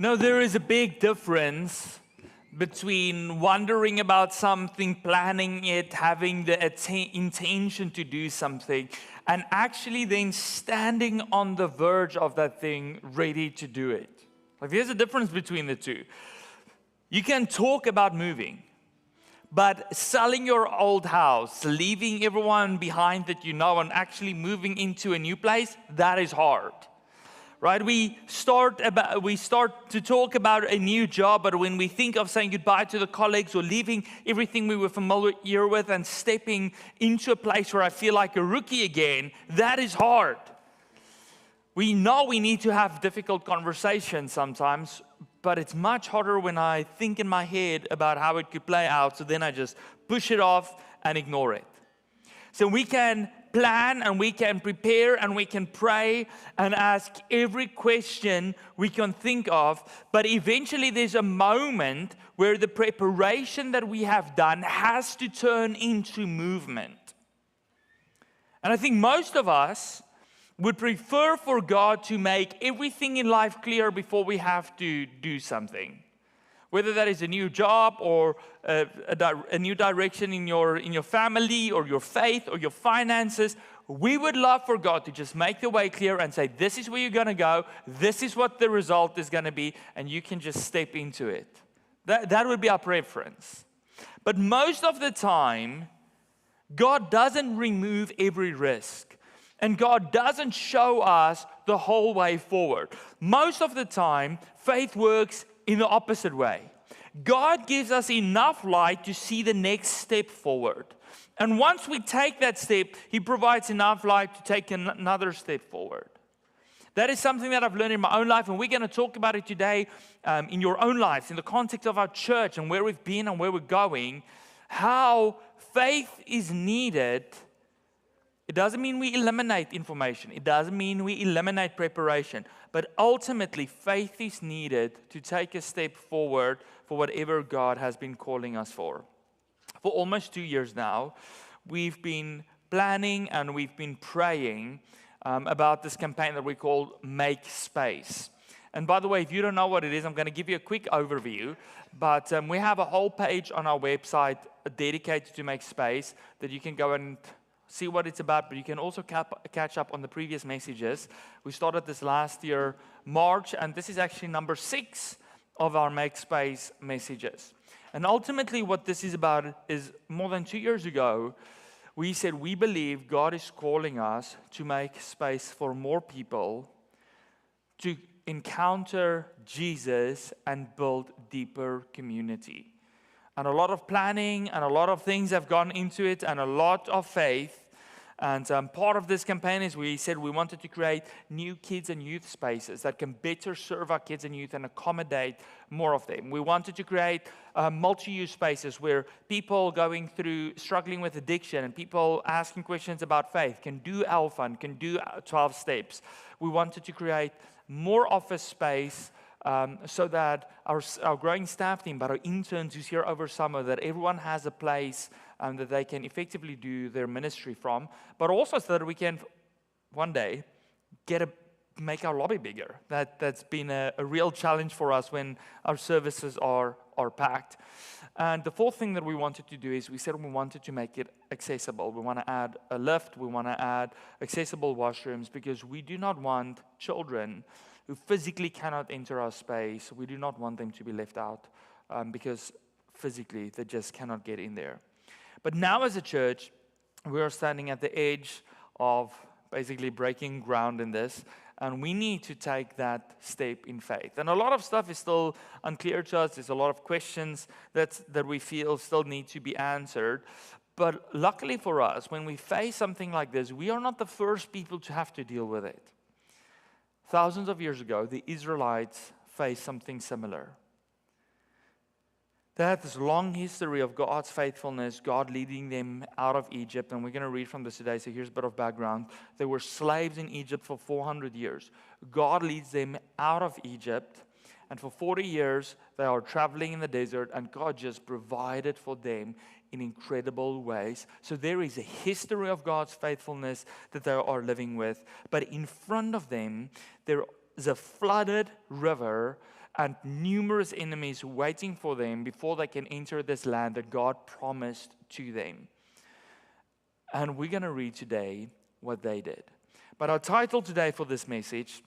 No, there is a big difference between wondering about something, planning it, having the intention to do something, and actually then standing on the verge of that thing, ready to do it. Like, there's a difference between the two. You can talk about moving, but selling your old house, leaving everyone behind that you know, and actually moving into a new place, that is hard. Right? We start to talk about a new job, but when we think of saying goodbye to the colleagues or leaving everything we were familiar with and stepping into a place where I feel like a rookie again, that is hard. We know we need to have difficult conversations sometimes, but it's much harder when I think in my head about how it could play out, so then I just push it off and ignore it. So we can plan and we can prepare and we can pray and ask every question we can think of, but eventually there's a moment where the preparation that we have done has to turn into movement. And I think most of us would prefer for God to make everything in life clear before we have to do something. Whether that is a new job or a new direction in your family or your faith or your finances, we would love for God to just make the way clear and say, this is where you're going to go, this is what the result is going to be, and you can just step into it. That would be our preference. But most of the time, God doesn't remove every risk. And God doesn't show us the whole way forward. Most of the time, faith works in the opposite way. God gives us enough light to see the next step forward. And once we take that step, He provides enough light to take another step forward. That is something that I've learned in my own life, and we're going to talk about it today in your own lives, in the context of our church and where we've been and where we're going, how faith is needed. It doesn't mean we eliminate information. It doesn't mean we eliminate preparation. But ultimately, faith is needed to take a step forward for whatever God has been calling us for. For almost 2 years now, we've been planning and we've been praying about this campaign that we call Make Space. And by the way, if you don't know what it is, I'm going to give you a quick overview. But we have a whole page on our website dedicated to Make Space that you can go and see what it's about, but you can also catch up on the previous messages. We started this last year, March, and this is actually number 6 of our Make Space messages. And ultimately what this is about is more than 2 years ago, we said we believe God is calling us to make space for more people to encounter Jesus and build deeper community. And a lot of planning and a lot of things have gone into it and a lot of faith. And part of this campaign is we said we wanted to create new kids and youth spaces that can better serve our kids and youth and accommodate more of them. We wanted to create multi-use spaces where people struggling with addiction and people asking questions about faith can do Alpha and can do 12 steps. We wanted to create more office space so that our growing staff team, but our interns who's here over summer, that everyone has a place that they can effectively do their ministry from, but also so that we can one day make our lobby bigger. That's been a real challenge for us when our services are packed. And the fourth thing that we wanted to do is we said we wanted to make it accessible. We want to add a lift. We want to add accessible washrooms because we do not want children who physically cannot enter our space. We do not want them to be left out because physically they just cannot get in there. But now as a church, we are standing at the edge of basically breaking ground in this, and we need to take that step in faith. And a lot of stuff is still unclear to us. There's a lot of questions that we feel still need to be answered. But luckily for us, when we face something like this, we are not the first people to have to deal with it. Thousands of years ago, the Israelites faced something similar. They had this long history of God's faithfulness, God leading them out of Egypt. And we're going to read from this today, so here's a bit of background. They were slaves in Egypt for 400 years. God leads them out of Egypt. And for 40 years, they are traveling in the desert. And God just provided for them in incredible ways. So there is a history of God's faithfulness that they are living with. But in front of them, there the flooded river and numerous enemies waiting for them before they can enter this land that God promised to them. And we're going to read today what they did. But our title today for this message,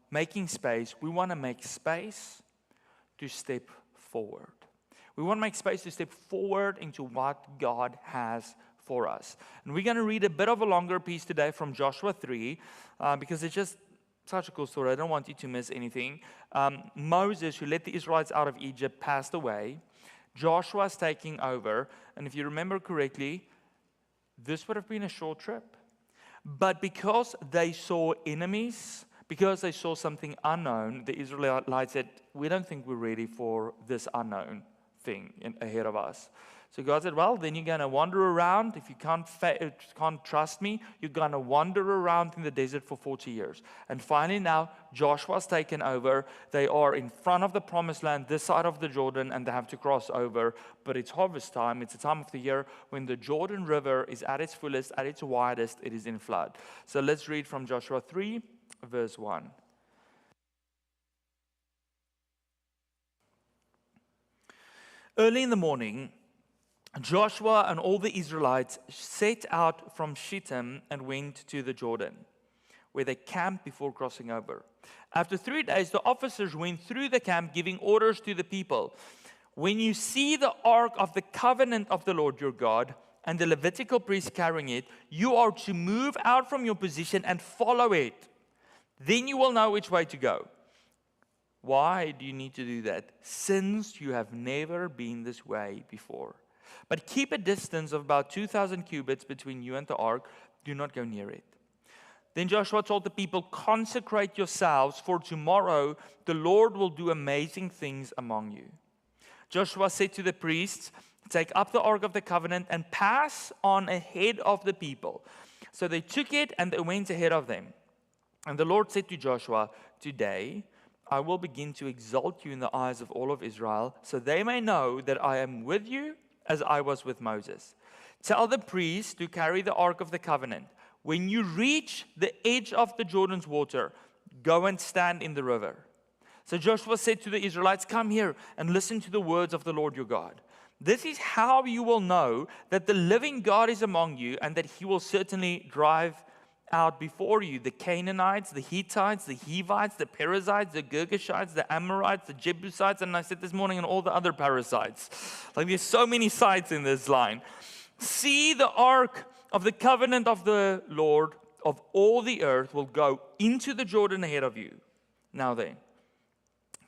Making Space, we want to make space to step forward. We want to make space to step forward into what God has for us. And we're going to read a bit of a longer piece today from Joshua 3, because it's just such a cool story. I don't want you to miss anything. Moses, who led the Israelites out of Egypt, passed away. Joshua's taking over. And if you remember correctly, this would have been a short trip. But because they saw enemies, because they saw something unknown, the Israelites said, we don't think we're ready for this unknown thing ahead of us. So God said, well, then you're going to wander around. If you can't trust me, you're going to wander around in the desert for 40 years. And finally now, Joshua's taken over. They are in front of the promised land, this side of the Jordan, and they have to cross over. But it's harvest time. It's a time of the year when the Jordan River is at its fullest, at its widest. It is in flood. So let's read from Joshua 3, verse 1. Early in the morning, Joshua and all the Israelites set out from Shittim and went to the Jordan, where they camped before crossing over. After 3 days, the officers went through the camp, giving orders to the people. When you see the ark of the covenant of the Lord your God and the Levitical priests carrying it, you are to move out from your position and follow it. Then you will know which way to go. Why do you need to do that? Since you have never been this way before. But keep a distance of about 2,000 cubits between you and the ark. Do not go near it. Then Joshua told the people, consecrate yourselves, for tomorrow the Lord will do amazing things among you. Joshua said to the priests, take up the ark of the covenant and pass on ahead of the people. So they took it and they went ahead of them. And the Lord said to Joshua, today I will begin to exalt you in the eyes of all of Israel, so they may know that I am with you as I was with Moses. Tell the priests to carry the ark of the covenant. When you reach the edge of the Jordan's water, go and stand in the river. So Joshua said to the Israelites, come here and listen to the words of the Lord your God. This is how you will know that the living God is among you, and that he will certainly drive out before you the Canaanites, the Hittites, the Hivites, the Perizzites, the Girgashites, the Amorites, the Jebusites, and I said this morning, and all the other parasites. Like there's so many sites in this line. See, the ark of the covenant of the Lord of all the earth will go into the Jordan ahead of you. Now then,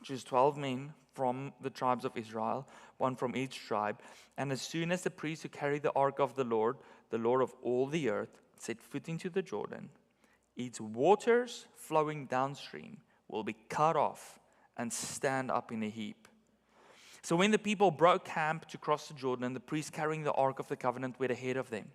choose 12 men from the tribes of Israel, one from each tribe. And as soon as the priests who carry the ark of the Lord of all the earth, set foot into the Jordan, its waters flowing downstream will be cut off and stand up in a heap. So when the people broke camp to cross the Jordan, the priests carrying the ark of the covenant went ahead of them.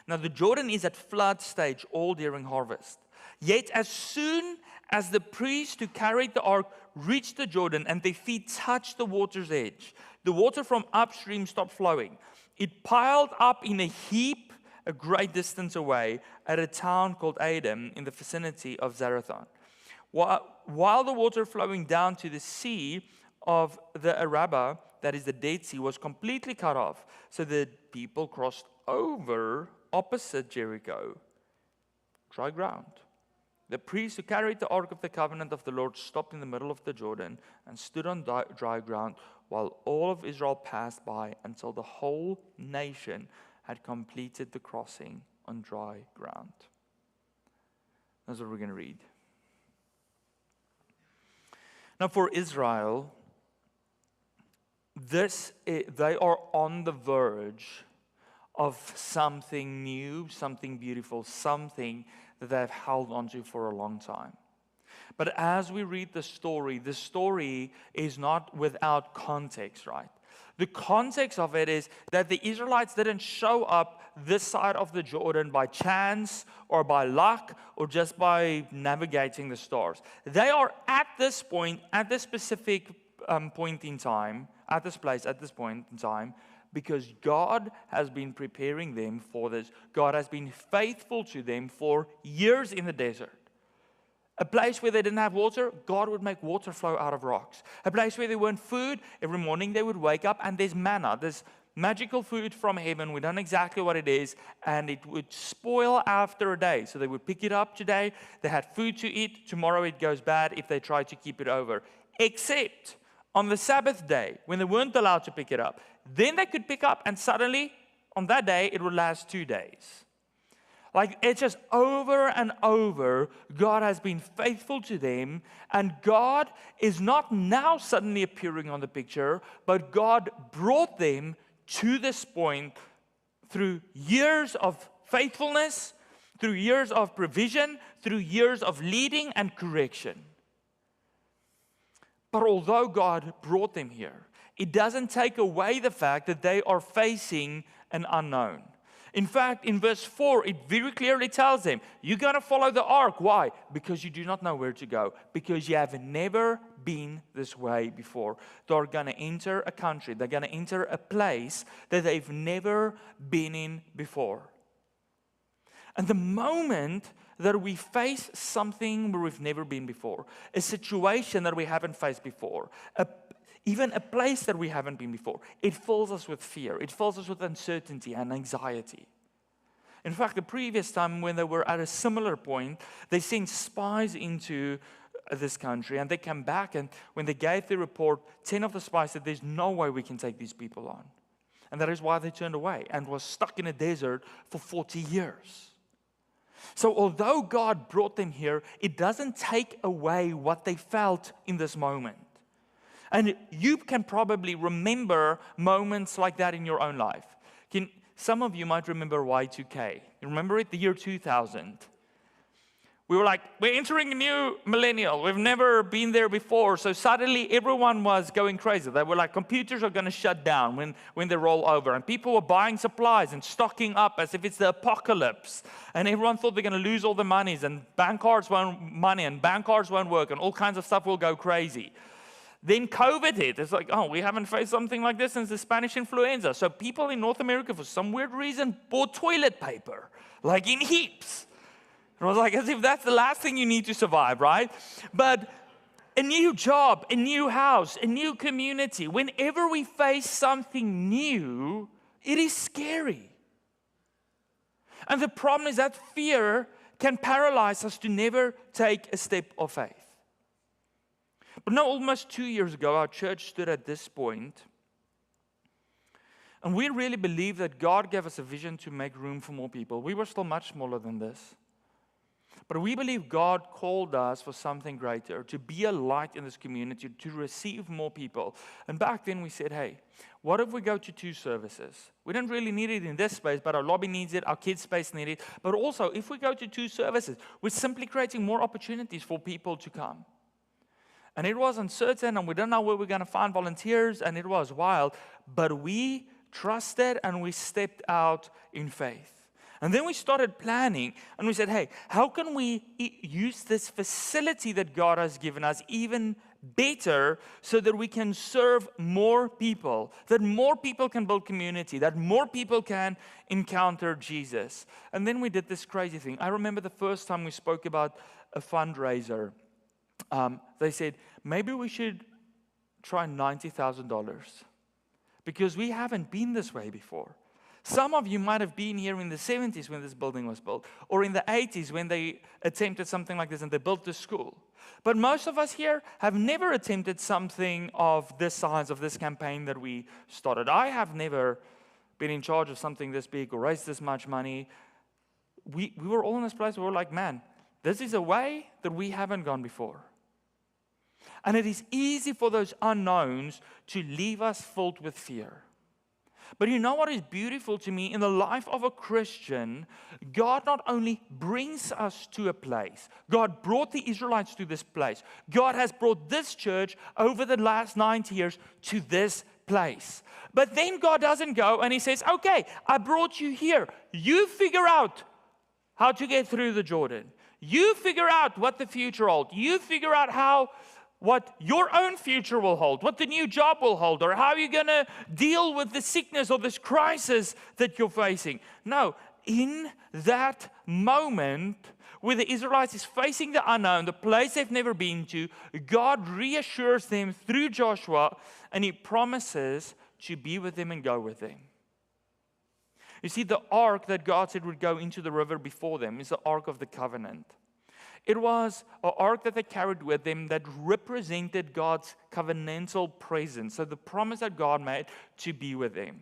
Now the Jordan is at flood stage all during harvest. Yet as soon as the priests who carried the ark reached the Jordan and their feet touched the water's edge, the water from upstream stopped flowing. It piled up in a heap a great distance away at a town called Adam in the vicinity of Zarethan. While the water flowing down to the sea of the Arabah, that is the Dead Sea, was completely cut off. So the people crossed over opposite Jericho, dry ground. The priests who carried the ark of the covenant of the Lord stopped in the middle of the Jordan and stood on dry ground while all of Israel passed by until the whole nation had completed the crossing on dry ground. That's what we're going to read. Now for Israel, they are on the verge of something new, something beautiful, something that they've held onto for a long time. But as we read the story is not without context, right? The context of it is that the Israelites didn't show up this side of the Jordan by chance or by luck or just by navigating the stars. They are at this point, at this specific point in time, at this place, at this point in time, because God has been preparing them for this. God has been faithful to them for years in the desert. A place where they didn't have water, God would make water flow out of rocks. A place where there weren't food, every morning they would wake up and there's manna. There's magical food from heaven. We don't know exactly what it is. And it would spoil after a day. So they would pick it up today. They had food to eat. Tomorrow it goes bad if they try to keep it over. Except on the Sabbath day, when they weren't allowed to pick it up. Then they could pick up and suddenly, on that day, it would last 2 days. Like, it's just over and over, God has been faithful to them, and God is not now suddenly appearing on the picture, but God brought them to this point through years of faithfulness, through years of provision, through years of leading and correction. But although God brought them here, it doesn't take away the fact that they are facing an unknown. In fact, in verse 4, it very clearly tells them, you're going to follow the ark. Why? Because you do not know where to go. Because you have never been this way before. They're going to enter a country. They're going to enter a place that they've never been in before. And the moment that we face something where we've never been before, a situation that we haven't faced before, even a place that we haven't been before, it fills us with fear. It fills us with uncertainty and anxiety. In fact, the previous time when they were at a similar point, they sent spies into this country, and they came back, and when they gave the report, 10 of the spies said, there's no way we can take these people on. And that is why they turned away and was stuck in a desert for 40 years. So although God brought them here, it doesn't take away what they felt in this moment. And you can probably remember moments like that in your own life. Some of you might remember Y2K. You remember it? The year 2000. We were like, we're entering a new millennial. We've never been there before. So suddenly everyone was going crazy. They were like, computers are going to shut down when they roll over. And people were buying supplies and stocking up as if it's the apocalypse. And everyone thought they're going to lose all their monies. And bank cards won't work. And all kinds of stuff will go crazy. Then COVID hit. It's like, we haven't faced something like this since the Spanish influenza. So people in North America, for some weird reason, bought toilet paper, like in heaps. And I was like, as if that's the last thing you need to survive, right? But a new job, a new house, a new community, whenever we face something new, it is scary. And the problem is that fear can paralyze us to never take a step of faith. But now, almost 2 years ago, our church stood at this point, and we really believed that God gave us a vision to make room for more people. We were still much smaller than this. But we believe God called us for something greater, to be a light in this community, to receive more people. And back then we said, hey, what if we go to 2 services? We don't really need it in this space, but our lobby needs it, our kids' space needs it. But also, if we go to 2 services, we're simply creating more opportunities for people to come. And it was uncertain, and we don't know where we're going to find volunteers, and it was wild. But we trusted, and we stepped out in faith. And then we started planning, and we said, hey, how can we use this facility that God has given us even better so that we can serve more people, that more people can build community, that more people can encounter Jesus. And then we did this crazy thing. I remember the first time we spoke about a fundraiser. They said, maybe we should try $90,000 because we haven't been this way before. Some of you might have been here in the 70s when this building was built, or in the 80s when they attempted something like this and they built the school. But most of us here have never attempted something of this size, of this campaign that we started. I have never been in charge of something this big or raised this much money. We were all in this place where we were like, man, this is a way that we haven't gone before. And it is easy for those unknowns to leave us filled with fear. But you know what is beautiful to me? In the life of a Christian, God not only brings us to a place, God brought the Israelites to this place. God has brought this church over the last 90 years to this place. But then God doesn't go and He says, okay, I brought you here. You figure out how to get through the Jordan. You figure out what the future holds. You figure out what your own future will hold, what the new job will hold, or how you're going to deal with the sickness or this crisis that you're facing. No, in that moment, where the Israelites is facing the unknown, the place they've never been to, God reassures them through Joshua, and He promises to be with them and go with them. You see, the ark that God said would go into the river before them is the Ark of the Covenant. It was an ark that they carried with them that represented God's covenantal presence, so the promise that God made to be with them.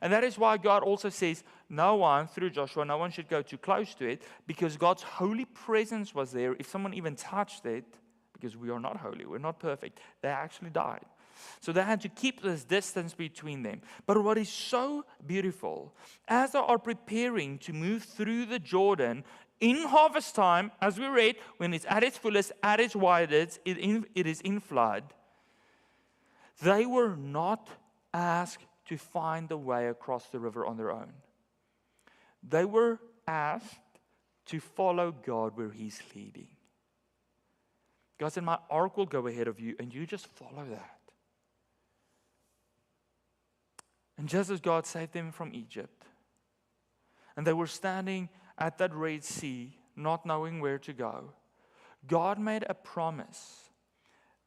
And that is why God also says, through Joshua, no one should go too close to it, because God's holy presence was there. If someone even touched it, because we are not holy, we're not perfect, they actually died. So they had to keep this distance between them. But what is so beautiful, as they are preparing to move through the Jordan in harvest time, as we read, when it's at its fullest, at its widest, it is in flood, they were not asked to find a way across the river on their own. They were asked to follow God where He's leading. God said, my ark will go ahead of you, and you just follow that. And just as God saved them from Egypt, and they were standing at that Red Sea, not knowing where to go, God made a promise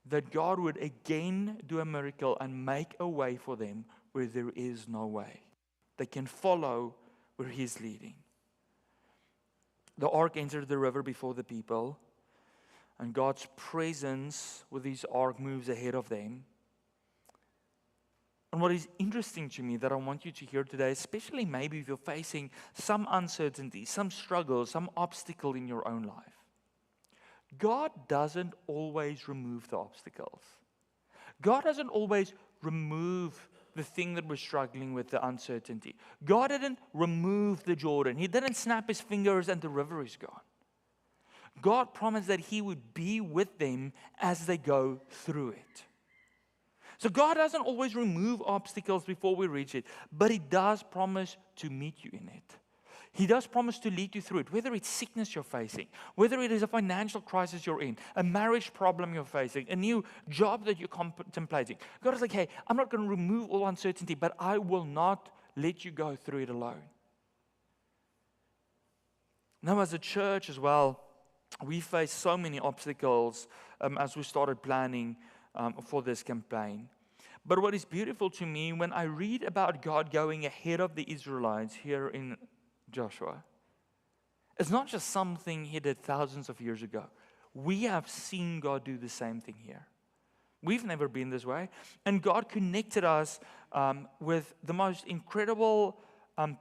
that God would again do a miracle and make a way for them where there is no way. They can follow where He's leading. The ark entered the river before the people, and God's presence with His ark moves ahead of them. And what is interesting to me that I want you to hear today, especially maybe if you're facing some uncertainty, some struggle, some obstacle in your own life, God doesn't always remove the obstacles. God doesn't always remove the thing that we're struggling with, the uncertainty. God didn't remove the Jordan. He didn't snap His fingers and the river is gone. God promised that He would be with them as they go through it. So God doesn't always remove obstacles before we reach it, but He does promise to meet you in it. He does promise to lead you through it, whether it's sickness you're facing, whether it is a financial crisis you're in, a marriage problem you're facing, a new job that you're contemplating. God is like, hey, I'm not going to remove all uncertainty, but I will not let you go through it alone. Now, as a church as well, we face so many obstacles as we started planning for this campaign. But what is beautiful to me, when I read about God going ahead of the Israelites here in Joshua, it's not just something He did thousands of years ago. We have seen God do the same thing here. We've never been this way. And God connected us with the most incredible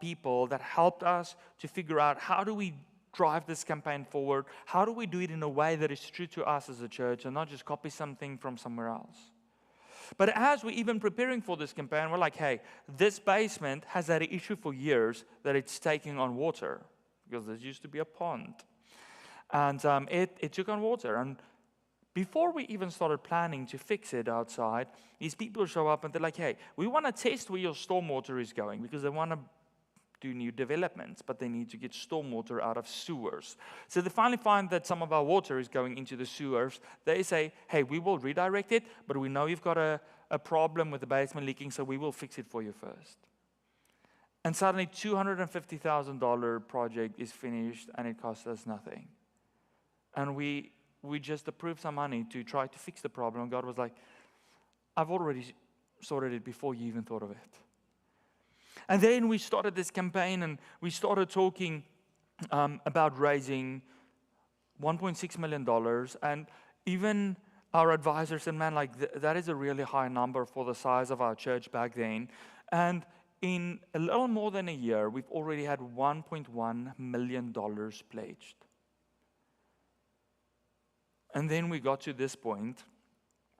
people that helped us to figure out, how do we drive this campaign forward? How do we do it in a way that is true to us as a church and not just copy something from somewhere else? But as we're even preparing for this campaign, we're like, hey, this basement has had an issue for years that it's taking on water, because there used to be a pond. And it took on water. And before we even started planning to fix it outside, these people show up and they're like, hey, we want to test where your stormwater is going, because they want to do new developments, but they need to get stormwater out of sewers. So they finally find that some of our water is going into the sewers. They say, hey, we will redirect it, but we know you've got a problem with the basement leaking, so we will fix it for you first. And suddenly $250,000 project is finished and it costs us nothing. And we just approved some money to try to fix the problem. God was like, I've already sorted it before you even thought of it. And then we started this campaign, and we started talking about raising $1.6 million. And even our advisor said, man, like that is a really high number for the size of our church back then. And in a little more than a year, we've already had $1.1 million pledged. And then we got to this point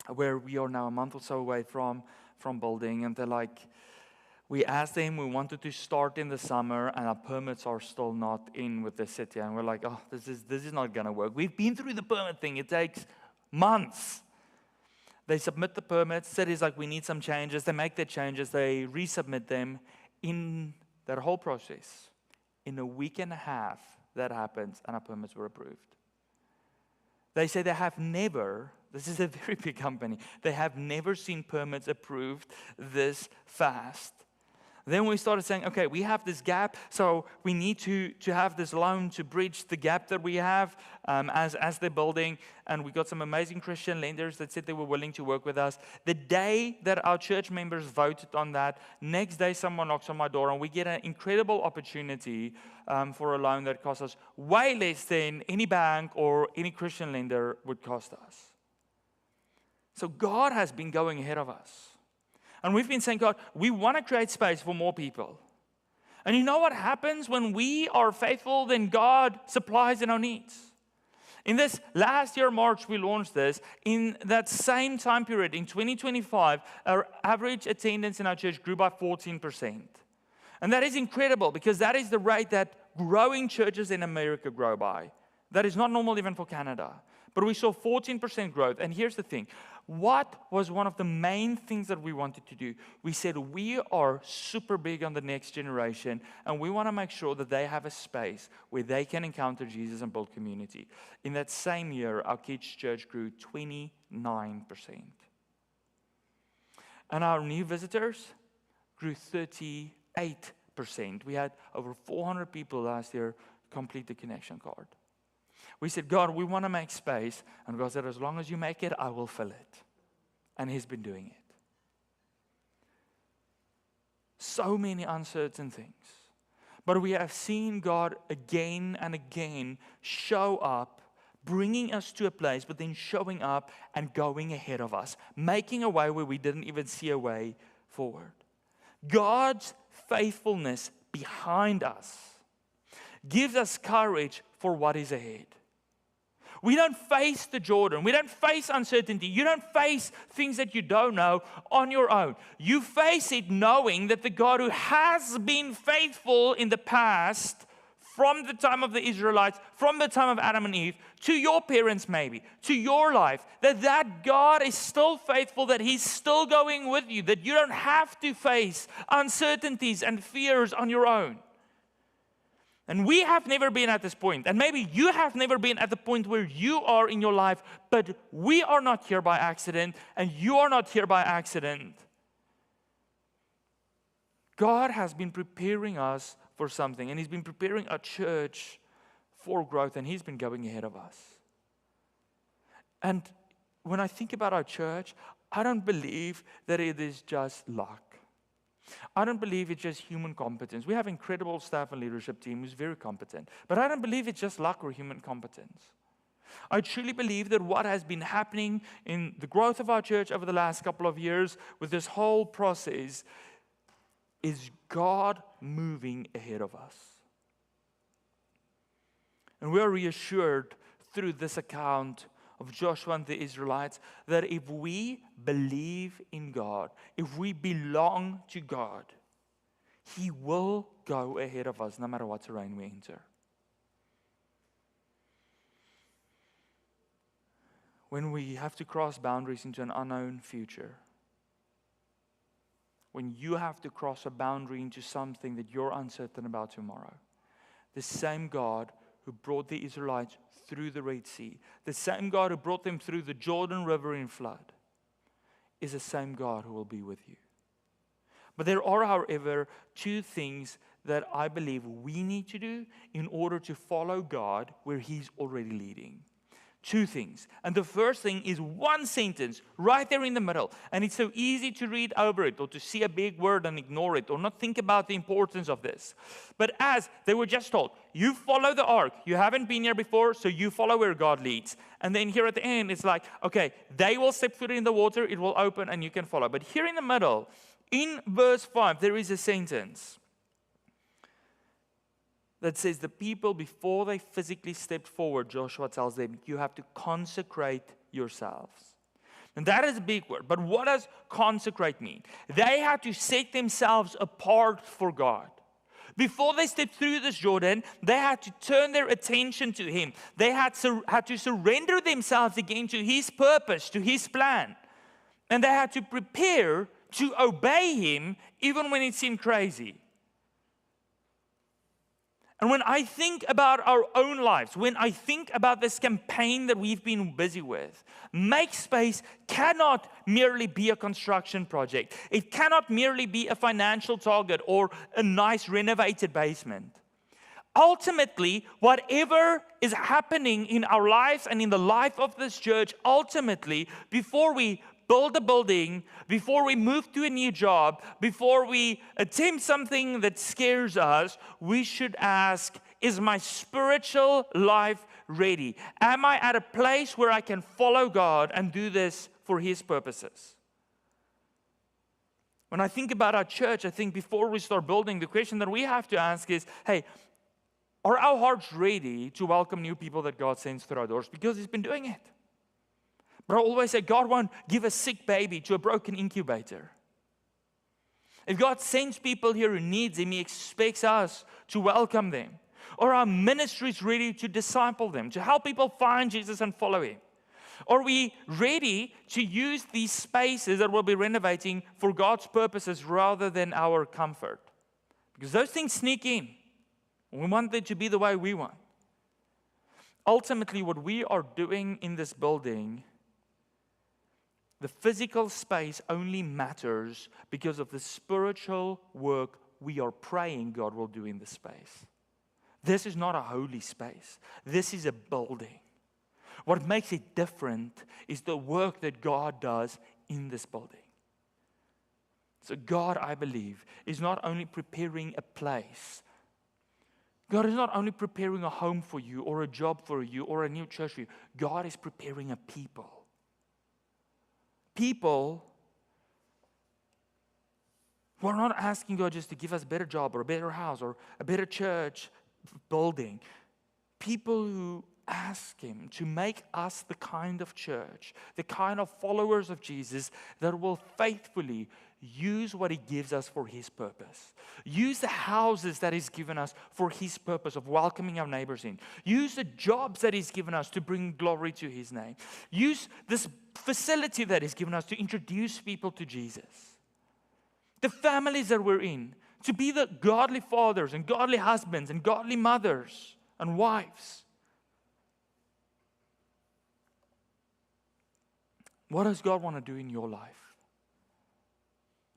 where we are now a month or so away from building, and they're like, we asked them, we wanted to start in the summer, and our permits are still not in with the city. And we're like, oh, this is not going to work. We've been through the permit thing. It takes months. They submit the permits. City's like, we need some changes. They make their changes. They resubmit them. In that whole process, in a week and a half, that happens, and our permits were approved. They say they have never, this is a very big company, they have never seen permits approved this fast. Then we started saying, okay, we have this gap, so we need to have this loan to bridge the gap that we have as they're building. And we got some amazing Christian lenders that said they were willing to work with us. The day that our church members voted on that, next day someone knocks on my door and we get an incredible opportunity for a loan that costs us way less than any bank or any Christian lender would cost us. So God has been going ahead of us. And we've been saying, God, we want to create space for more people. And you know what happens when we are faithful? Then God supplies in our needs. In this last year, March, we launched this. In that same time period, in 2025, our average attendance in our church grew by 14%. And that is incredible because that is the rate that growing churches in America grow by. That is not normal even for Canada. But we saw 14% growth. And here's the thing. What was one of the main things that we wanted to do? We said we are super big on the next generation, and we want to make sure that they have a space where they can encounter Jesus and build community. In that same year, our kids' church grew 29%. And our new visitors grew 38%. We had over 400 people last year complete the connection card. We said, God, we want to make space. And God said, as long as you make it, I will fill it. And He's been doing it. So many uncertain things. But we have seen God again and again show up, bringing us to a place, but then showing up and going ahead of us, making a way where we didn't even see a way forward. God's faithfulness behind us gives us courage for what is ahead. We don't face the Jordan. We don't face uncertainty. You don't face things that you don't know on your own. You face it knowing that the God who has been faithful in the past, from the time of the Israelites, from the time of Adam and Eve, to your parents maybe, to your life, that God is still faithful, that He's still going with you, that you don't have to face uncertainties and fears on your own. And we have never been at this point. And maybe you have never been at the point where you are in your life, but we are not here by accident, and you are not here by accident. God has been preparing us for something, and He's been preparing our church for growth, and He's been going ahead of us. And when I think about our church, I don't believe that it is just luck. I don't believe it's just human competence. We have incredible staff and leadership team who's very competent. But I don't believe it's just luck or human competence. I truly believe that what has been happening in the growth of our church over the last couple of years with this whole process is God moving ahead of us. And we are reassured through this account of Joshua and the Israelites, that if we believe in God, if we belong to God, He will go ahead of us no matter what terrain we enter. When we have to cross boundaries into an unknown future, when you have to cross a boundary into something that you're uncertain about tomorrow, the same God who brought the Israelites through the Red Sea, the same God who brought them through the Jordan River in flood, is the same God who will be with you. But there are, however, two things that I believe we need to do in order to follow God where He's already leading. Two things. And the first thing is one sentence right there in the middle. And it's so easy to read over it or to see a big word and ignore it or not think about the importance of this. But as they were just told, you follow the ark. You haven't been here before, so you follow where God leads. And then here at the end, it's like, okay, they will step foot in the water, it will open, and you can follow. But here in the middle, in verse 5, there is a sentence that says the people, before they physically stepped forward, Joshua tells them, you have to consecrate yourselves. And that is a big word. But what does consecrate mean? They had to set themselves apart for God. Before they stepped through this Jordan, they had to turn their attention to Him. They had to surrender themselves again to His purpose, to His plan. And they had to prepare to obey Him even when it seemed crazy. And when I think about our own lives, when I think about this campaign that we've been busy with, Make Space cannot merely be a construction project. It cannot merely be a financial target or a nice renovated basement. Ultimately, whatever is happening in our lives and in the life of this church, ultimately, before we build a building, before we move to a new job, before we attempt something that scares us, we should ask, is my spiritual life ready? Am I at a place where I can follow God and do this for His purposes? When I think about our church, I think before we start building, the question that we have to ask is, hey, are our hearts ready to welcome new people that God sends through our doors? Because He's been doing it. But I always say, God won't give a sick baby to a broken incubator. If God sends people here who needs Him, He expects us to welcome them. Or our ministry is ready to disciple them, to help people find Jesus and follow Him. Are we ready to use these spaces that we'll be renovating for God's purposes rather than our comfort? Because those things sneak in. We want it to be the way we want. Ultimately, what we are doing in this building, the physical space only matters because of the spiritual work we are praying God will do in the space. This is not a holy space. This is a building. What makes it different is the work that God does in this building. So God, I believe, is not only preparing a place. God is not only preparing a home for you or a job for you or a new church for you. God is preparing a people. People who are not asking God just to give us a better job or a better house or a better church building. People who ask Him to make us the kind of church, the kind of followers of Jesus that will faithfully use what He gives us for His purpose. Use the houses that He's given us for His purpose of welcoming our neighbors in. Use the jobs that He's given us to bring glory to His name. Use this facility that He's given us to introduce people to Jesus. The families that we're in, to be the godly fathers and godly husbands and godly mothers and wives. What does God want to do in your life?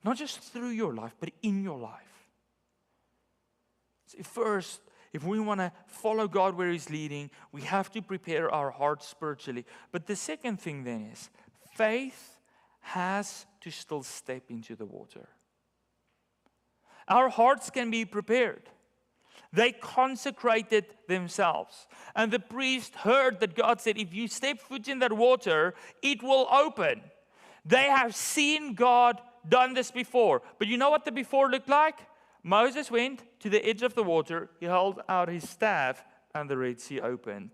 Not just through your life, but in your life. See, first, if we want to follow God where He's leading, we have to prepare our hearts spiritually. But the second thing then is, faith has to still step into the water. Our hearts can be prepared. They consecrated themselves. And the priest heard that God said, if you step foot in that water, it will open. They have seen God done this before. But you know what the before looked like? Moses went to the edge of the water. He held out his staff and the Red Sea opened.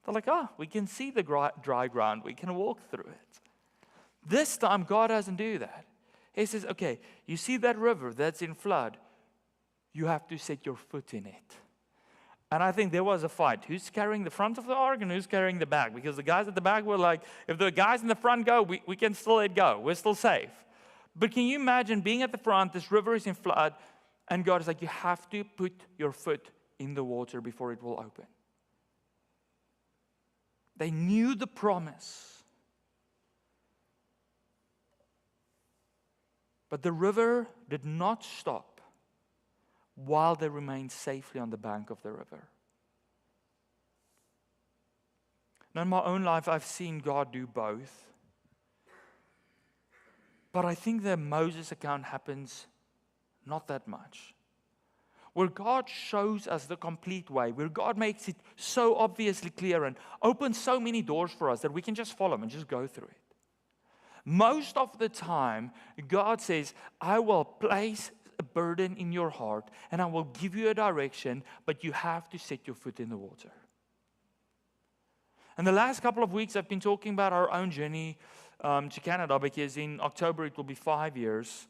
They're like, we can see the dry ground. We can walk through it. This time, God doesn't do that. He says, okay, you see that river that's in flood? You have to set your foot in it. And I think there was a fight. Who's carrying the front of the ark and who's carrying the back? Because the guys at the back were like, if the guys in the front go, we can still let go. We're still safe. But can you imagine being at the front, this river is in flood, and God is like, you have to put your foot in the water before it will open. They knew the promise. But the river did not stop while they remained safely on the bank of the river. Now, in my own life, I've seen God do both. But I think the Moses account happens not that much. Where God shows us the complete way, where God makes it so obviously clear and opens so many doors for us that we can just follow Him and just go through it. Most of the time, God says, I will place a burden in your heart and I will give you a direction, but you have to set your foot in the water. And the last couple of weeks, I've been talking about our own journey to Canada, because in October it will be 5 years.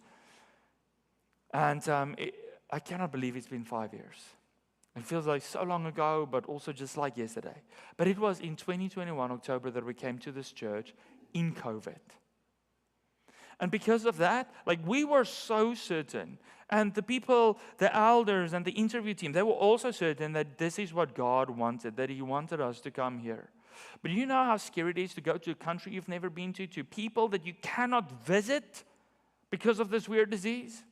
And I cannot believe it's been 5 years. It feels like so long ago, but also just like yesterday. But it was in 2021, October, that we came to this church in COVID. And because of that, like we were so certain. And the people, the elders and the interview team, they were also certain that this is what God wanted, that He wanted us to come here. But you know how scary it is to go to a country you've never been to people that you cannot visit because of this weird disease?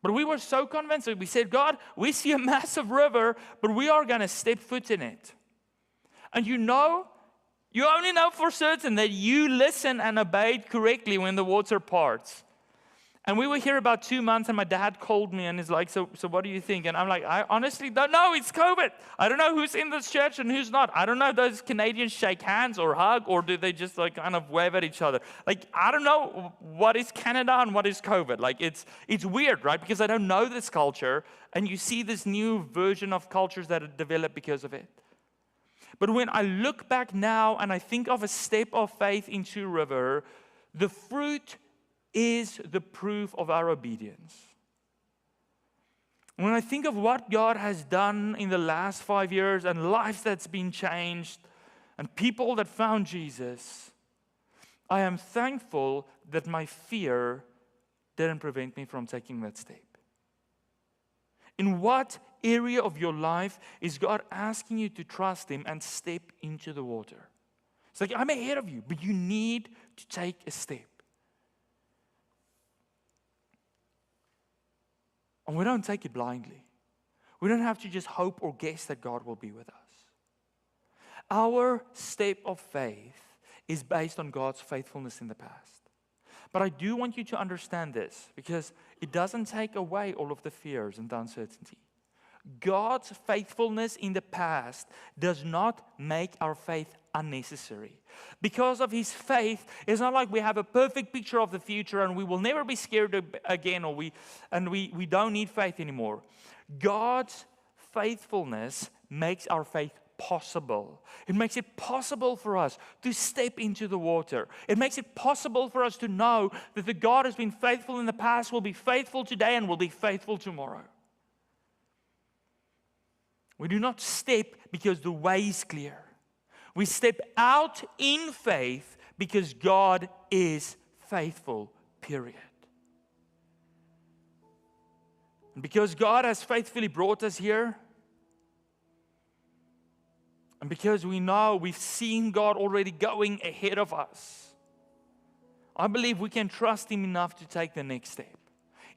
But we were so convinced that we said, God, we see a massive river, but we are going to step foot in it. And you only know for certain that you listened and obeyed correctly when the water parts. And we were here about 2 months, and my dad called me and is like, so what do you think? And I'm like, I honestly don't know. It's COVID. I don't know who's in this church and who's not. I don't know if those Canadians shake hands or hug, or do they just like kind of wave at each other? Like, I don't know what is Canada and what is COVID. Like, it's weird, right? Because I don't know this culture, and you see this new version of cultures that are developed because of it. But when I look back now and I think of a step of faith into a river, the fruit is the proof of our obedience. When I think of what God has done in the last 5 years and lives that's been changed and people that found Jesus, I am thankful that my fear didn't prevent me from taking that step. In what area of your life is God asking you to trust Him and step into the water? It's like, I'm ahead of you, but you need to take a step. And we don't take it blindly. We don't have to just hope or guess that God will be with us. Our step of faith is based on God's faithfulness in the past. But I do want you to understand this, because it doesn't take away all of the fears and the uncertainty. God's faithfulness in the past does not make our faith unnecessary. Because of His faith, it's not like we have a perfect picture of the future and we will never be scared again, or we don't need faith anymore. God's faithfulness makes our faith possible. It makes it possible for us to step into the water. It makes it possible for us to know that the God who has been faithful in the past will be faithful today and will be faithful tomorrow. We do not step because the way is clear. We step out in faith because God is faithful, period. And because God has faithfully brought us here, and because we know we've seen God already going ahead of us, I believe we can trust Him enough to take the next step.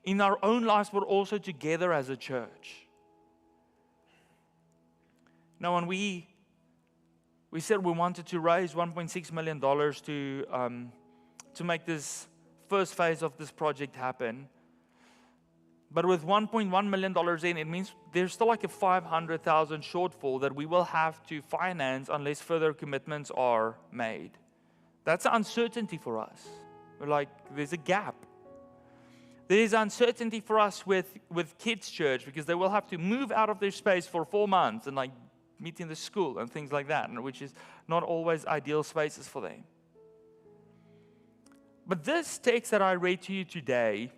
In our own lives, but also together as a church. Now, when we said we wanted to raise $1.6 million to make this first phase of this project happen. But with $1.1 million in, it means there's still like a $500,000 shortfall that we will have to finance unless further commitments are made. That's an uncertainty for us. We're like, there's a gap. There is uncertainty for us with kids' church, because they will have to move out of their space for 4 months and like meet in the school and things like that, which is not always ideal spaces for them. But this text that I read to you today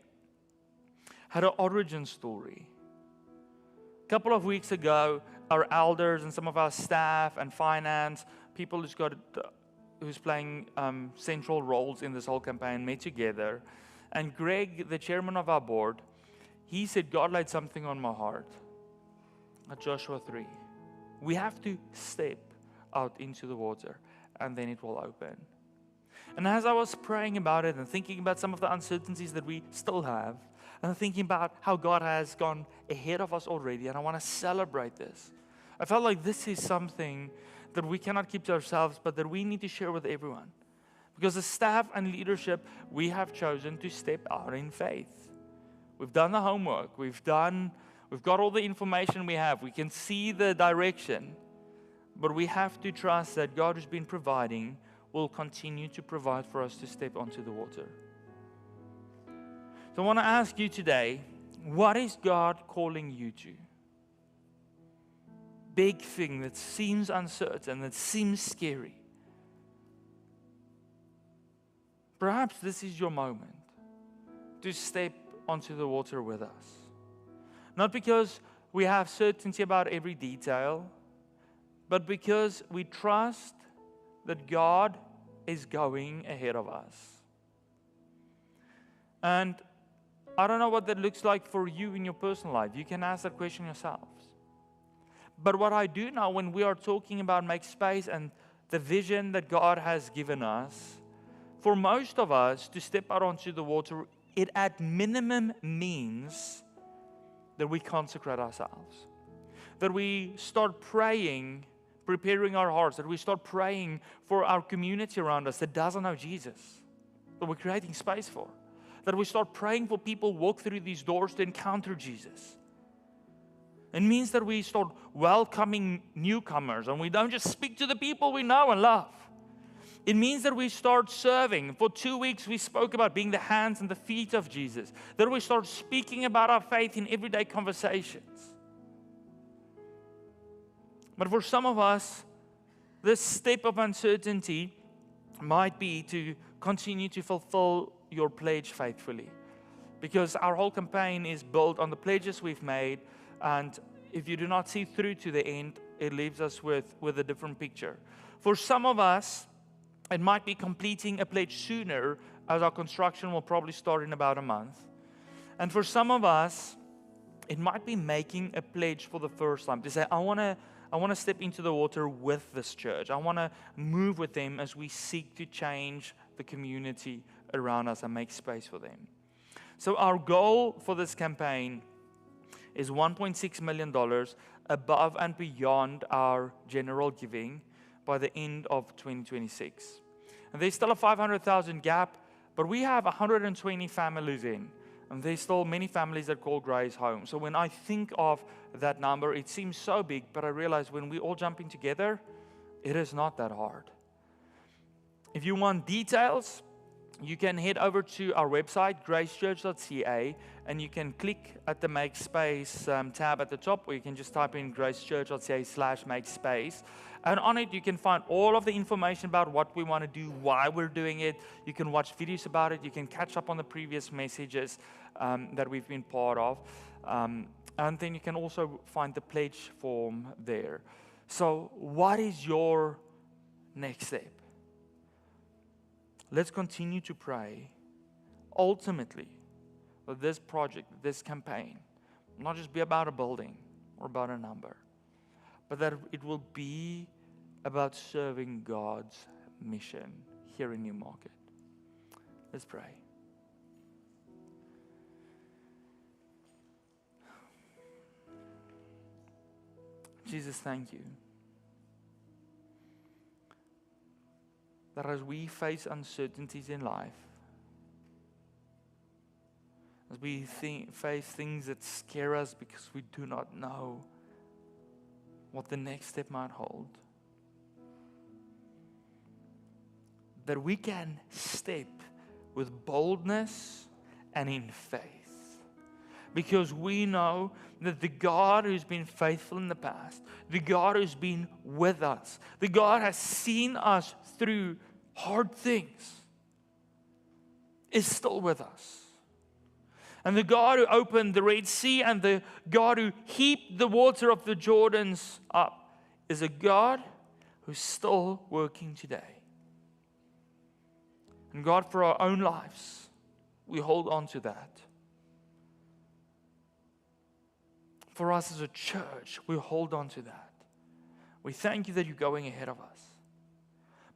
had an origin story. A couple of weeks ago, our elders and some of our staff and finance, people who's playing central roles in this whole campaign, met together. And Greg, the chairman of our board, he said, God laid something on my heart at Joshua 3. We have to step out into the water, and then it will open. And as I was praying about it and thinking about some of the uncertainties that we still have, and thinking about how God has gone ahead of us already, and I want to celebrate this, I felt like this is something that we cannot keep to ourselves, but that we need to share with everyone. Because as staff and leadership, we have chosen to step out in faith. We've done the homework. We've got all the information we have. We can see the direction. But we have to trust that God who's been providing will continue to provide for us to step onto the water. So I want to ask you today, what is God calling you to? Big thing that seems uncertain, that seems scary. Perhaps this is your moment to step onto the water with us. Not because we have certainty about every detail, but because we trust that God is going ahead of us. And I don't know what that looks like for you in your personal life. You can ask that question yourselves. But what I do know, when we are talking about make space and the vision that God has given us, for most of us to step out onto the water, it at minimum means that we consecrate ourselves. That we start praying, preparing our hearts, that we start praying for our community around us that doesn't know Jesus, that we're creating space for. That we start praying for people walk through these doors to encounter Jesus. It means that we start welcoming newcomers and we don't just speak to the people we know and love. It means that we start serving. For 2 weeks we spoke about being the hands and the feet of Jesus. That we start speaking about our faith in everyday conversations. But for some of us, this step of uncertainty might be to continue to fulfill your pledge faithfully. Because our whole campaign is built on the pledges we've made, and if you do not see through to the end, it leaves us with a different picture. For some of us, it might be completing a pledge sooner, as our construction will probably start in about a month. And for some of us, it might be making a pledge for the first time, to say, I want to step into the water with this church. I want to move with them as we seek to change the community around us and make space for them. So our goal for this campaign is $1.6 million above and beyond our general giving by the end of 2026. And there's still a 500,000 gap, but we have 120 families in. And there's still many families that call Grace home. So when I think of that number, it seems so big, but I realize when we all jump in together, it is not that hard. If you want details, you can head over to our website, gracechurch.ca, and you can click at the Make Space tab at the top, or you can just type in gracechurch.ca/make space. And on it, you can find all of the information about what we want to do, why we're doing it. You can watch videos about it. You can catch up on the previous messages that we've been part of. And then you can also find the pledge form there. So what is your next step? Let's continue to pray, ultimately, that this project, this campaign, will not just be about a building or about a number, but that it will be about serving God's mission here in Newmarket. Let's pray. Jesus, thank you. That as we face uncertainties in life, as we face things that scare us because we do not know what the next step might hold, that we can step with boldness and in faith. Because we know that the God who's been faithful in the past, the God who's been with us, the God has seen us through hard things, is still with us. And the God who opened the Red Sea and the God who heaped the water of the Jordans up is a God who's still working today. And God, for our own lives, we hold on to that. For us as a church, we hold on to that. We thank you that you're going ahead of us.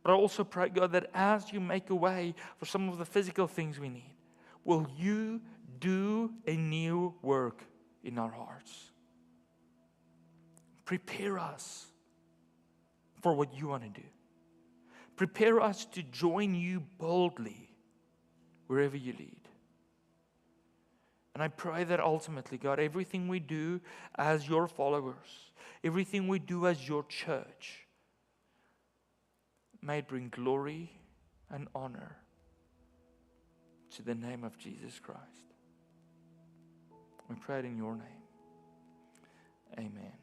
But I also pray, God, that as you make a way for some of the physical things we need, will you do a new work in our hearts? Prepare us for what you want to do. Prepare us to join you boldly wherever you lead. And I pray that ultimately, God, everything we do as your followers, everything we do as your church, may it bring glory and honor to the name of Jesus Christ. We pray it in your name. Amen.